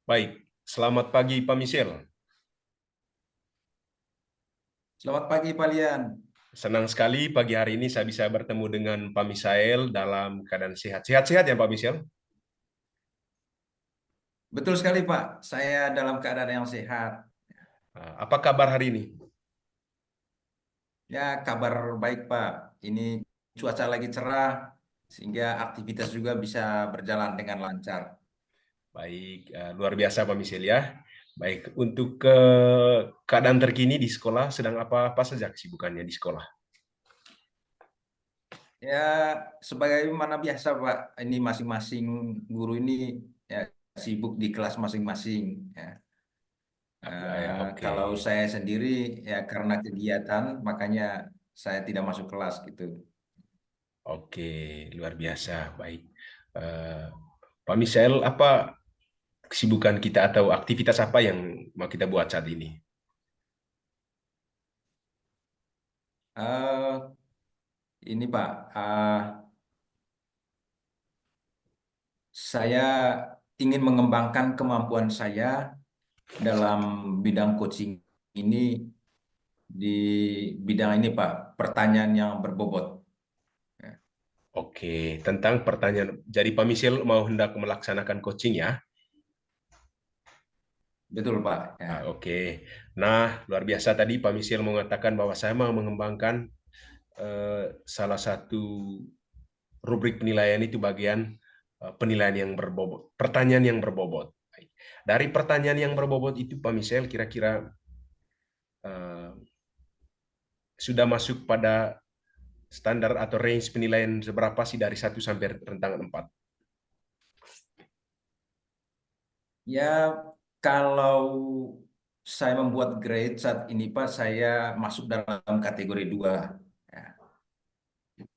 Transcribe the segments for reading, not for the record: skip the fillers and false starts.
Baik, selamat pagi Pak Michel. Selamat pagi, Pak Lian. Senang sekali pagi hari ini saya bisa bertemu dengan Pak Misael dalam keadaan sehat. Sehat-sehat ya Pak Michel? Betul sekali, Pak. Saya dalam keadaan yang sehat. Apa kabar hari ini? Ya, kabar baik, Pak. Ini cuaca lagi cerah, sehingga aktivitas juga bisa berjalan dengan lancar. Baik, luar biasa Pak Michel ya. Baik, untuk keadaan terkini di sekolah sedang apa-apa saja kesibukannya di sekolah? Ya, sebagaimana biasa, Pak. Ini masing-masing guru ini ya sibuk di kelas masing-masing. Ya. Ya, oke. Kalau saya sendiri ya karena kegiatan, makanya saya tidak masuk kelas gitu. Oke, luar biasa. Baik. Eh, Pak Michel, apa kesibukan kita atau aktivitas apa yang mau kita buat saat ini? Eh, ini, Pak. Saya ingin mengembangkan kemampuan saya dalam bidang coaching ini di bidang ini, Pak, pertanyaan yang berbobot. Ya, Oke, tentang pertanyaan. Jadi Pak Michel mau hendak melaksanakan coaching ya? betul, Pak. Ya, Oke. Nah, luar biasa tadi Pak Michel mengatakan bahwa saya mau mengembangkan salah satu rubrik penilaian itu bagian penilaian yang berbobot, pertanyaan yang berbobot. Baik. Dari pertanyaan yang berbobot itu Pak Michel kira-kira eh, sudah masuk pada standar atau range penilaian seberapa sih dari 1 sampai rentangan 4? ya kalau saya membuat grade saat ini, Pak, saya masuk dalam kategori 2. Ya,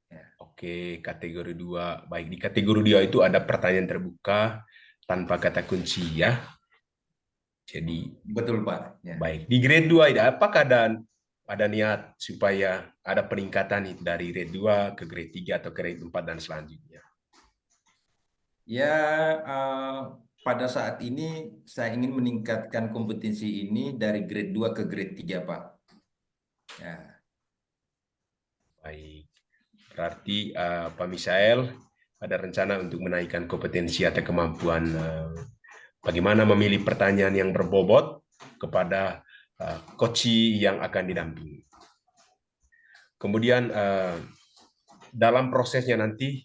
ya. Oke, kategori 2. Baik, di kategori 2 itu ada pertanyaan terbuka tanpa kata kunci ya. Jadi Betul, Pak. Ya. baik, di grade 2 ini apakah ada niat supaya ada peningkatan itu dari grade 2 ke grade 3 atau ke grade 4 dan selanjutnya? Ya, eh, pada saat ini saya ingin meningkatkan kompetensi ini dari grade 2 ke grade 3, Pak. Ya. Baik, berarti Pak Misael ada rencana untuk menaikkan kompetensi atau kemampuan bagaimana memilih pertanyaan yang berbobot kepada coach yang akan didampingi. Kemudian dalam prosesnya nanti,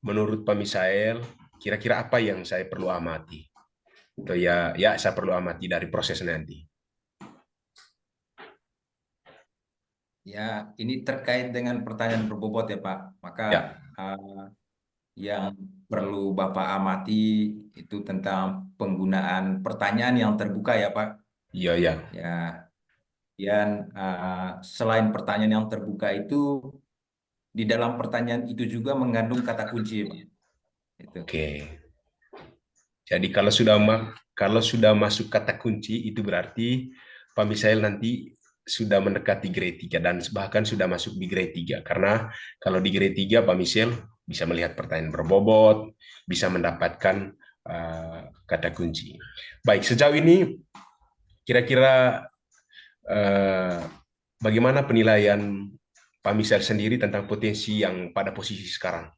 menurut Pak Misael, kira-kira apa yang saya perlu amati? Atau ya saya perlu amati dari proses nanti. Ya, ini terkait dengan pertanyaan berbobot ya, Pak. Maka Ya, eh, yang perlu Bapak amati itu tentang penggunaan pertanyaan yang terbuka ya, Pak. iya, ya. Ya, dan selain pertanyaan yang terbuka itu, di dalam pertanyaan itu juga mengandung kata kunci, Pak. Itu. Oke. Jadi kalau sudah masuk kata kunci itu berarti Pak Misael nanti sudah mendekati grade 3 dan bahkan sudah masuk di grade 3 karena kalau di grade 3 Pak Misael bisa melihat pertanyaan berbobot, bisa mendapatkan kata kunci. Baik, sejauh ini kira-kira uh, bagaimana penilaian Pak Misael sendiri tentang potensi yang pada posisi sekarang?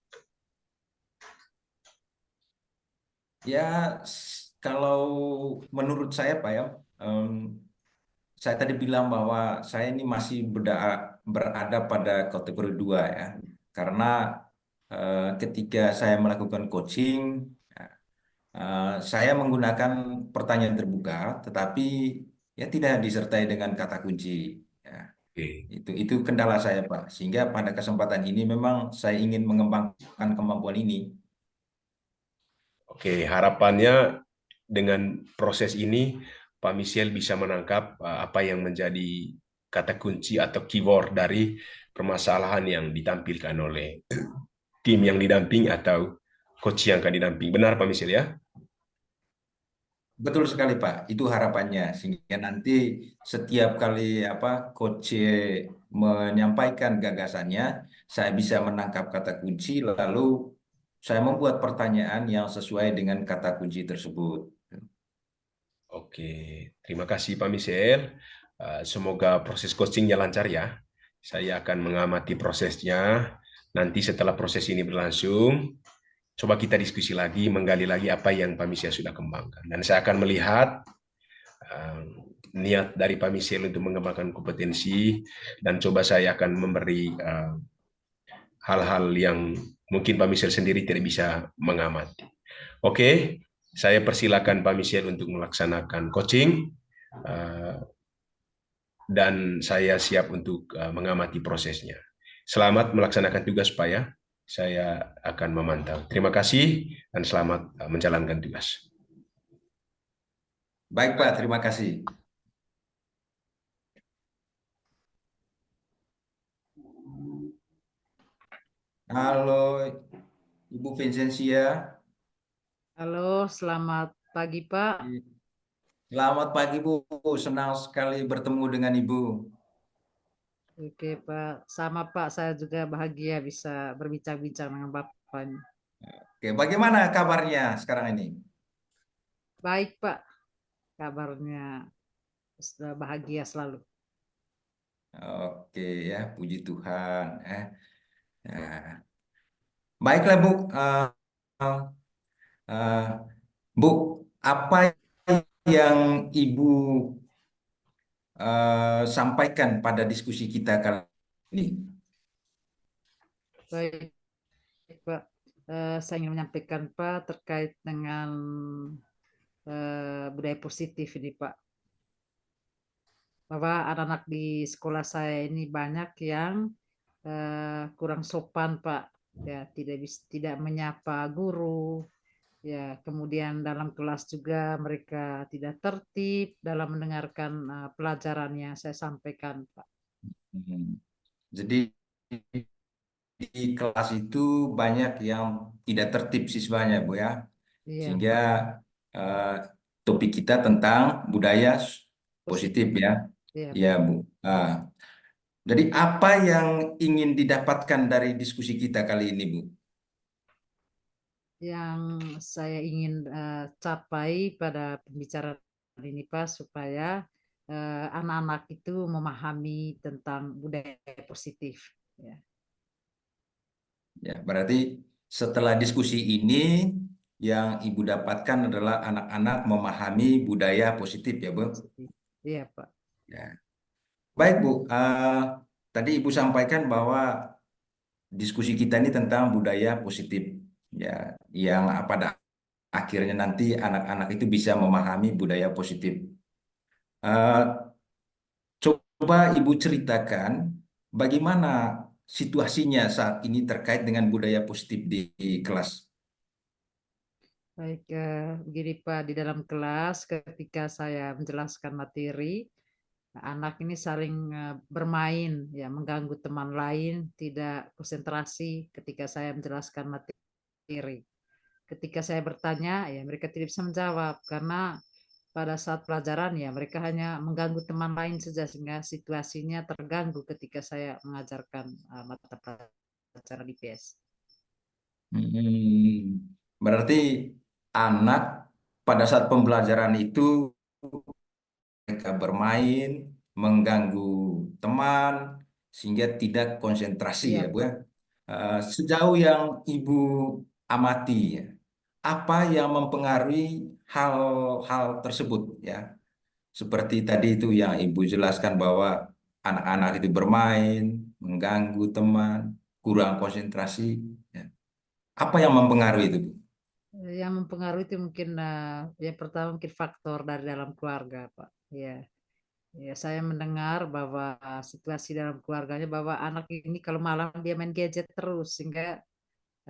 Ya, kalau menurut saya, Pak ya, em, saya tadi bilang bahwa saya ini masih berada pada kategori 2 ya. Karena ketika saya melakukan coaching, saya menggunakan pertanyaan terbuka, tetapi ya tidak disertai dengan kata kunci. Ya, Oke. itu kendala saya, Pak. Sehingga pada kesempatan ini memang saya ingin mengembangkan kemampuan ini. Oke, harapannya dengan proses ini Pak Michel bisa menangkap apa yang menjadi kata kunci atau keyword dari permasalahan yang ditampilkan oleh tim yang didamping atau coach yang akan didamping. Benar Pak Michel ya? Betul sekali, Pak. Itu harapannya sehingga nanti setiap kali coach menyampaikan gagasannya, saya bisa menangkap kata kunci lalu saya membuat pertanyaan yang sesuai dengan kata kunci tersebut. Oke, terima kasih Pak Michel. Semoga proses coachingnya lancar ya. Saya akan mengamati prosesnya. Nanti setelah proses ini berlangsung, coba kita diskusi lagi, menggali lagi apa yang Pak Michel sudah kembangkan. Dan saya akan melihat uh, niat dari Pak Michel untuk mengembangkan kompetensi, dan coba saya akan memberi hal-hal yang mungkin Pak Michel sendiri tidak bisa mengamati. Oke, saya persilakan Pak Michel untuk melaksanakan coaching, uh, dan saya siap untuk mengamati prosesnya. Selamat melaksanakan tugas Pak ya. Saya akan memantau. Terima kasih dan selamat menjalankan tugas. Baik Pak, terima kasih. Halo Ibu Vincentia. Halo, selamat pagi Pak. Selamat pagi Bu, senang sekali bertemu dengan Ibu. Oke Pak, sama Pak, saya juga bahagia bisa berbincang-bincang dengan Bapak. Oke, bagaimana kabarnya sekarang ini? Baik Pak, kabarnya sudah bahagia selalu. Oke ya, puji Tuhan. Ya. Baiklah Bu. Uh, Bu, apa yang Ibu sampaikan pada diskusi kita kali ini? Baik Pak, saya ingin menyampaikan Pak terkait dengan budaya positif ini Pak. Bahwa anak-anak di sekolah saya ini banyak yang kurang sopan Pak. Ya, tidak menyapa guru. Ya, kemudian dalam kelas juga mereka tidak tertib dalam mendengarkan pelajaran yang saya sampaikan, Pak. Jadi di kelas itu banyak yang tidak tertib siswanya, Bu ya. Iya, Sehingga Pak. eh, topik kita tentang budaya positif Positif. ya. Iya, Ya, Pak. Bu. Jadi apa yang ingin didapatkan dari diskusi kita kali ini, Bu? Yang saya ingin capai pada pembicaraan ini, Pak, supaya anak-anak itu memahami tentang budaya positif. Ya. Ya, berarti setelah diskusi ini yang Ibu dapatkan adalah anak-anak memahami budaya positif ya, Bu. Positif. Iya, Pak. Ya. Baik, Bu. Tadi Ibu sampaikan bahwa diskusi kita ini tentang budaya positif. Ya, yang pada akhirnya nanti anak-anak itu bisa memahami budaya positif. Eh, Coba Ibu ceritakan bagaimana situasinya saat ini terkait dengan budaya positif di kelas. Baik, begini Pak, di dalam kelas ketika saya menjelaskan materi, anak ini saling bermain, ya mengganggu teman lain, tidak konsentrasi ketika saya menjelaskan materi. Ketika saya bertanya, ya mereka tidak bisa menjawab karena pada saat pelajaran ya mereka hanya mengganggu teman lain saja sehingga situasinya terganggu ketika saya mengajarkan mata pelajaran IPS. Berarti anak pada saat pembelajaran itu mereka bermain, mengganggu teman, sehingga tidak konsentrasi Iya ya Bu ya. Pak. Sejauh yang Ibu amati, ya, apa yang mempengaruhi hal-hal tersebut ya? Seperti tadi itu yang Ibu jelaskan bahwa anak-anak itu bermain, mengganggu teman, kurang konsentrasi. Ya. Apa yang mempengaruhi itu, Bu? Yang mempengaruhi itu mungkin yang pertama mungkin faktor dari dalam keluarga, Pak. Ya, ya saya mendengar bahwa situasi dalam keluarganya bahwa anak ini kalau malam dia main gadget terus sehingga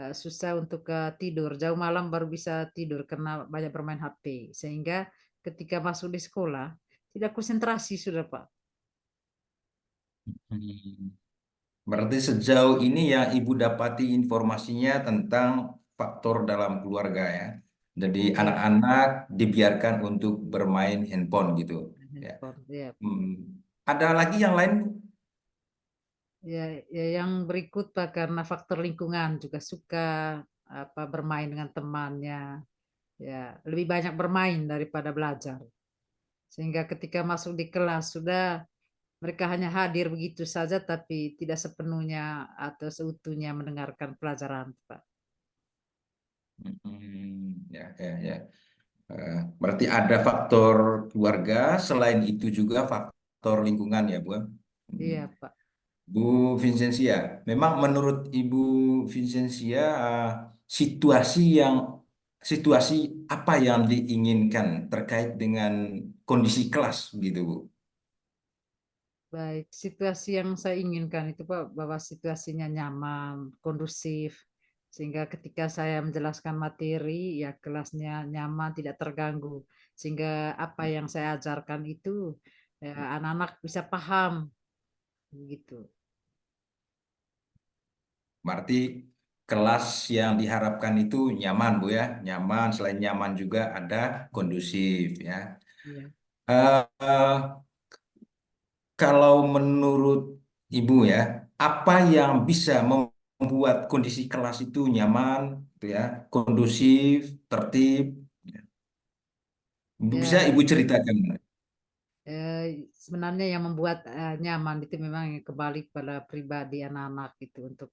susah untuk tidur. Jauh malam baru bisa tidur karena banyak bermain HP. Sehingga ketika masuk di sekolah tidak konsentrasi sudah, Pak. Hmm. Berarti sejauh ini yang Ibu dapati informasinya tentang faktor dalam keluarga ya. Jadi Iya, anak-anak dibiarkan untuk bermain handphone gitu. Ya. handphone. Ya. Ada lagi yang lain? Ya, ya yang berikut Pak karena faktor lingkungan juga suka bermain dengan temannya. Ya, lebih banyak bermain daripada belajar. Sehingga ketika masuk di kelas sudah mereka hanya hadir begitu saja, tapi tidak sepenuhnya atau seutuhnya mendengarkan pelajaran, Pak. Ya, ya, ya. Berarti ada faktor keluarga, selain itu juga faktor lingkungan ya, Bu. Iya, Hmm. Pak. Bu Vincentia, memang menurut Ibu Vincentia, situasi apa yang diinginkan terkait dengan kondisi kelas, gitu, Bu? Baik, situasi yang saya inginkan itu Pak, bahwa situasinya nyaman, kondusif, sehingga ketika saya menjelaskan materi, ya kelasnya nyaman, tidak terganggu, sehingga apa yang saya ajarkan itu ya, anak-anak bisa paham, gitu. Berarti kelas yang diharapkan itu nyaman, Bu ya, nyaman. Selain nyaman juga ada kondusif ya. Iya. Eh, eh, Kalau menurut Ibu ya, apa yang bisa membuat kondisi kelas itu nyaman, gitu ya, kondusif, tertib? Bisa Ya, Ibu ceritakan? sebenarnya yang membuat nyaman itu memang kembali pada pribadi anak-anak itu untuk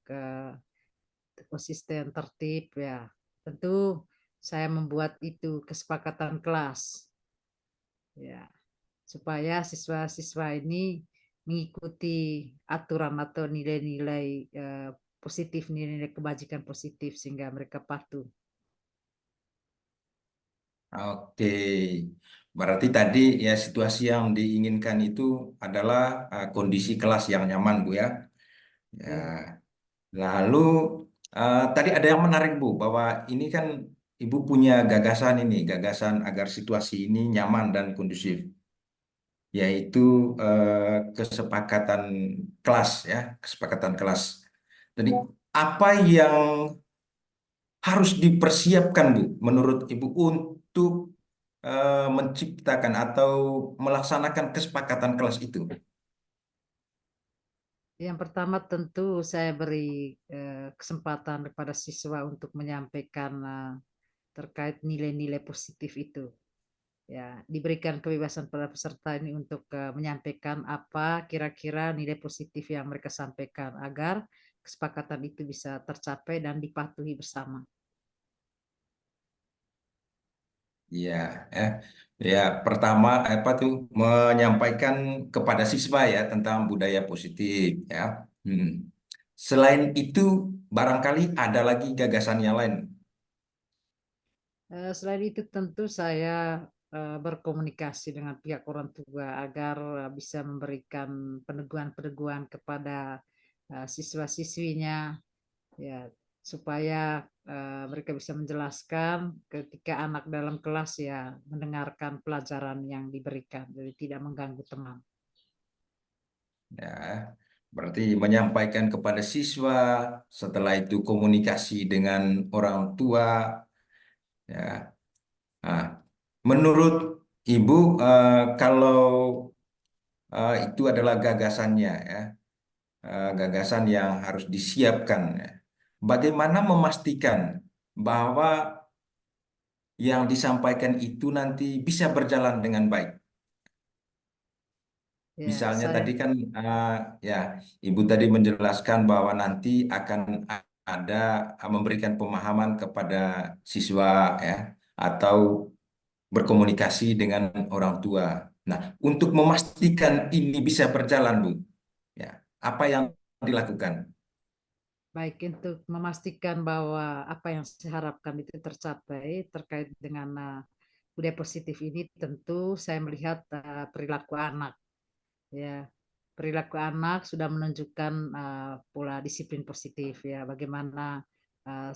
konsisten tertib ya. Tentu saya membuat itu kesepakatan kelas ya, supaya siswa-siswa ini mengikuti aturan atau nilai-nilai positif, nilai-nilai kebajikan positif sehingga mereka patuh. Oke, berarti tadi ya situasi yang diinginkan itu adalah kondisi kelas yang nyaman, Bu ya. Ya, Ya, lalu tadi ada yang menarik, Bu, bahwa ini kan Ibu punya gagasan ini, gagasan agar situasi ini nyaman dan kondusif, yaitu kesepakatan kelas ya, kesepakatan kelas. Jadi apa yang harus dipersiapkan, Bu, menurut Ibu untuk menciptakan atau melaksanakan kesepakatan kelas itu? yang pertama tentu saya beri kesempatan kepada siswa untuk menyampaikan terkait nilai-nilai positif itu. Ya, diberikan kebebasan pada peserta ini untuk menyampaikan apa kira-kira nilai positif yang mereka sampaikan agar kesepakatan itu bisa tercapai dan dipatuhi bersama. Iya, eh, ya pertama apa tuh menyampaikan kepada siswa ya tentang budaya positif ya. Hmm. Selain itu barangkali ada lagi gagasan yang lain. Selain itu tentu saya berkomunikasi dengan pihak orang tua agar bisa memberikan peneguhan-peneguhan kepada siswa-siswinya ya, supaya mereka bisa menjelaskan ketika anak dalam kelas ya mendengarkan pelajaran yang diberikan, jadi tidak mengganggu teman. Ya, berarti menyampaikan kepada siswa, setelah itu komunikasi dengan orang tua ya. Nah, menurut Ibu kalau itu adalah gagasannya ya. Gagasan yang harus disiapkan. Ya. Bagaimana memastikan bahwa yang disampaikan itu nanti bisa berjalan dengan baik? Ya, Misalnya saya tadi kan ya Ibu tadi menjelaskan bahwa nanti akan ada memberikan pemahaman kepada siswa ya atau berkomunikasi dengan orang tua. Nah, untuk memastikan ini bisa berjalan, Bu, ya apa yang dilakukan? baik untuk memastikan bahwa apa yang saya harapkan itu tercapai terkait dengan budaya positif ini, tentu saya melihat perilaku anak. Ya, perilaku anak sudah menunjukkan pola disiplin positif ya, bagaimana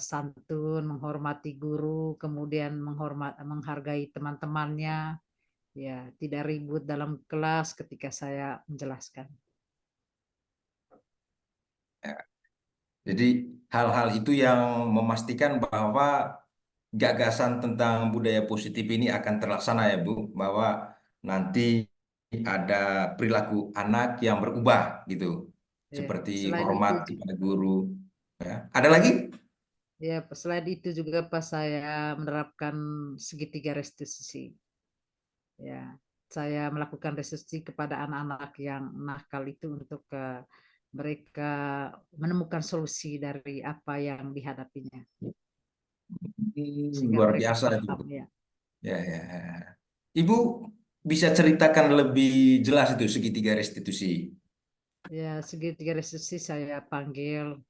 santun, menghormati guru, kemudian menghargai teman-temannya, ya, tidak ribut dalam kelas ketika saya menjelaskan. Jadi hal-hal itu yang memastikan bahwa gagasan tentang budaya positif ini akan terlaksana ya Bu, bahwa nanti ada perilaku anak yang berubah gitu, Ya, seperti selain itu hormat kepada guru. Ya. Ada lagi? ya, selain itu juga pas saya menerapkan segitiga restitusi. Ya, saya melakukan restitusi kepada anak-anak yang nakal itu untuk mereka menemukan solusi dari apa yang dihadapinya, sehingga Luar mereka biasa itu. paham ya. Ya, ya. Ibu bisa ceritakan lebih jelas itu segitiga restitusi. Ya, segitiga restitusi saya panggil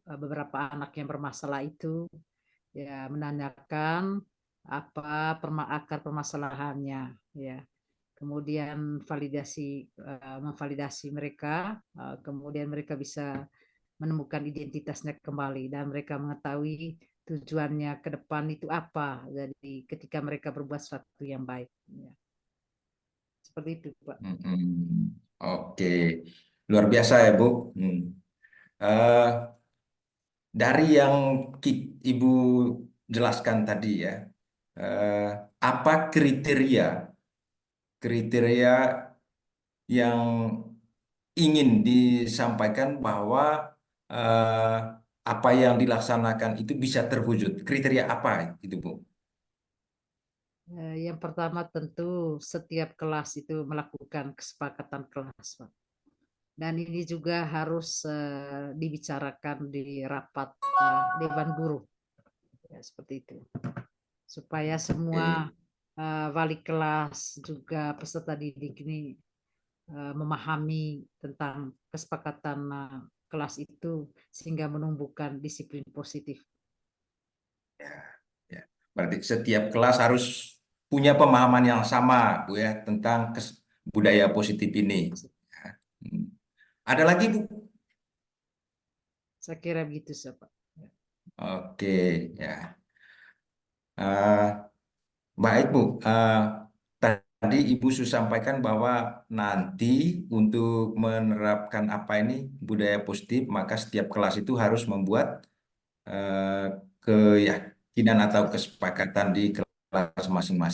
beberapa anak yang bermasalah itu, ya menanyakan apa akar permasalahannya, ya. Kemudian memvalidasi mereka, kemudian mereka bisa menemukan identitasnya kembali dan mereka mengetahui tujuannya ke depan itu apa. Jadi ketika mereka berbuat sesuatu yang baik, ya. Seperti itu, Pak. Oke, luar biasa ya Bu. Eh, dari yang Ibu jelaskan tadi ya, eh, apa kriteria yang ingin disampaikan bahwa eh, apa yang dilaksanakan itu bisa terwujud? Kriteria apa itu Bu? Yang pertama tentu setiap kelas itu melakukan kesepakatan kelas, Pak. Dan ini juga harus dibicarakan di rapat Dewan Guru, ya, seperti itu, supaya semua Oke. wali kelas juga peserta didik ini memahami tentang kesepakatan kelas itu sehingga menumbuhkan disiplin positif. Ya, ya. Berarti setiap kelas harus punya pemahaman yang sama, Bu ya, tentang budaya positif ini. Ya. Hmm. Ada lagi, Bu? Saya kira begitu, Pak. Oke, ya. Ah, baik, Bu. Tadi Ibu sudah sampaikan bahwa nanti untuk menerapkan apa ini budaya positif, maka setiap kelas itu harus membuat eh, keyakinan atau kesepakatan di kelas masing-masing.